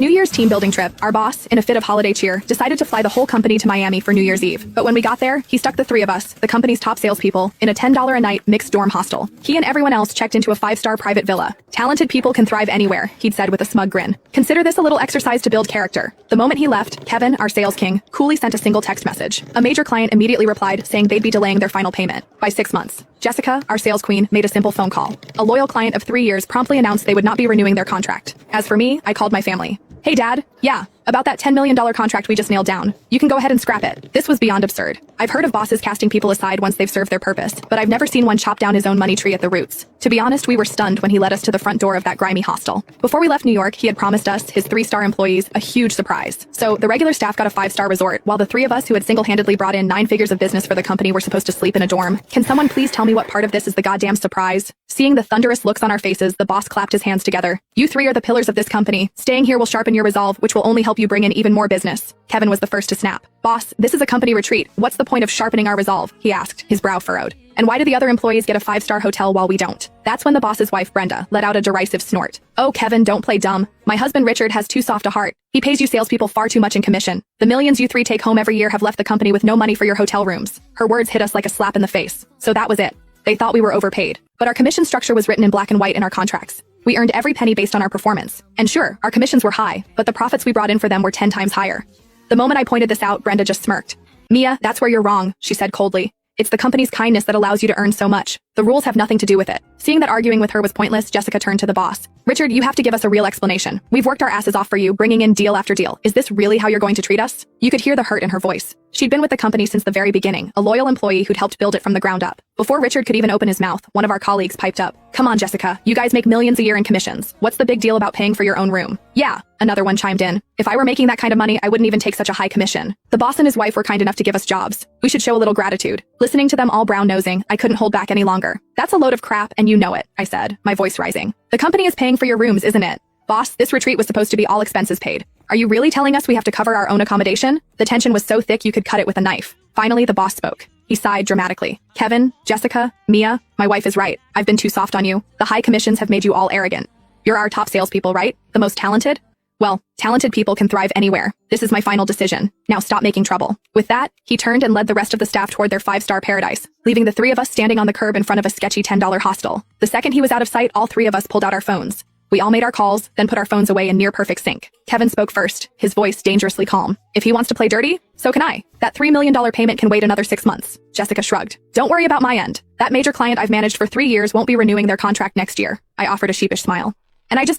New Year's team building trip, our boss, in a fit of holiday cheer, decided to fly the whole company to Miami for New Year's Eve. But when we got there, he stuck the three of us, the company's top salespeople, in a $10 a night mixed dorm hostel. He and everyone else checked into a 5-star private villa. Talented people can thrive anywhere, he'd said with a smug grin. Consider this a little exercise to build character. The moment he left, Kevin, our sales king, coolly sent a single text message. A major client immediately replied, saying they'd be delaying their final payment by 6 months. Jessica, our sales queen, made a simple phone call. A loyal client of 3 years promptly announced they would not be renewing their contract. As for me, I called my family. Hey Dad, yeah, about that $10 million contract we just nailed down. You can go ahead and scrap it. This was beyond absurd. I've heard of bosses casting people aside once they've served their purpose, but I've never seen one chop down his own money tree at the roots. To be honest, we were stunned when he led us to the front door of that grimy hostel. Before we left New York, he had promised us, his 3-star employees, a huge surprise. So the regular staff got a 5-star resort, while the three of us who had single-handedly brought in 9 figures of business for the company were supposed to sleep in a dorm. Can someone please tell me what part of this is the goddamn surprise? Seeing the thunderous looks on our faces, the boss clapped his hands together. You three are the pillars of this company. Staying here will sharpen your resolve, which will only help you bring in even more business. Kevin was the first to snap. Boss, this is a company retreat. What's the point of sharpening our resolve? He asked, his brow furrowed. And why do the other employees get a 5-star hotel while we don't? That's when the boss's wife, Brenda, let out a derisive snort. Oh, Kevin, don't play dumb. My husband, Richard, has too soft a heart. He pays you salespeople far too much in commission. The millions you three take home every year have left the company with no money for your hotel rooms. Her words hit us like a slap in the face. So that was it. They thought we were overpaid. But our commission structure was written in black and white in our contracts. We earned every penny based on our performance. And sure, our commissions were high, but the profits we brought in for them were 10 times higher. The moment I pointed this out, Brenda just smirked. Mia, that's where you're wrong, she said coldly. It's the company's kindness that allows you to earn so much. The rules have nothing to do with it. Seeing that arguing with her was pointless, Jessica turned to the boss. Richard, you have to give us a real explanation. We've worked our asses off for you, bringing in deal after deal. Is this really how you're going to treat us? You could hear the hurt in her voice. She'd been with the company since the very beginning, a loyal employee who'd helped build it from the ground up. Before Richard could even open his mouth, one of our colleagues piped up. Come on, Jessica. You guys make millions a year in commissions. What's the big deal about paying for your own room? Yeah, another one chimed in. If I were making that kind of money, I wouldn't even take such a high commission. The boss and his wife were kind enough to give us jobs. We should show a little gratitude. Listening to them all brown-nosing, I couldn't hold back any longer. That's a load of crap, and you know it, I said, my voice rising. The company is paying for your rooms, isn't it? Boss, this retreat was supposed to be all expenses paid. Are you really telling us we have to cover our own accommodation? The tension was so thick you could cut it with a knife. Finally, the boss spoke. He sighed dramatically. Kevin, Jessica, Mia, my wife is right. I've been too soft on you. The high commissions have made you all arrogant. You're our top salespeople, right? The most talented? Well, talented people can thrive anywhere. This is my final decision. Now stop making trouble. With that, he turned and led the rest of the staff toward their 5-star paradise, leaving the three of us standing on the curb in front of a sketchy $10 hostel. The second he was out of sight, all three of us pulled out our phones. We all made our calls, then put our phones away in near perfect sync. Kevin spoke first, his voice dangerously calm. If he wants to play dirty, so can I. That $3 million payment can wait another 6 months. Jessica shrugged. Don't worry about my end. That major client I've managed for 3 years won't be renewing their contract next year. I offered a sheepish smile. And I just told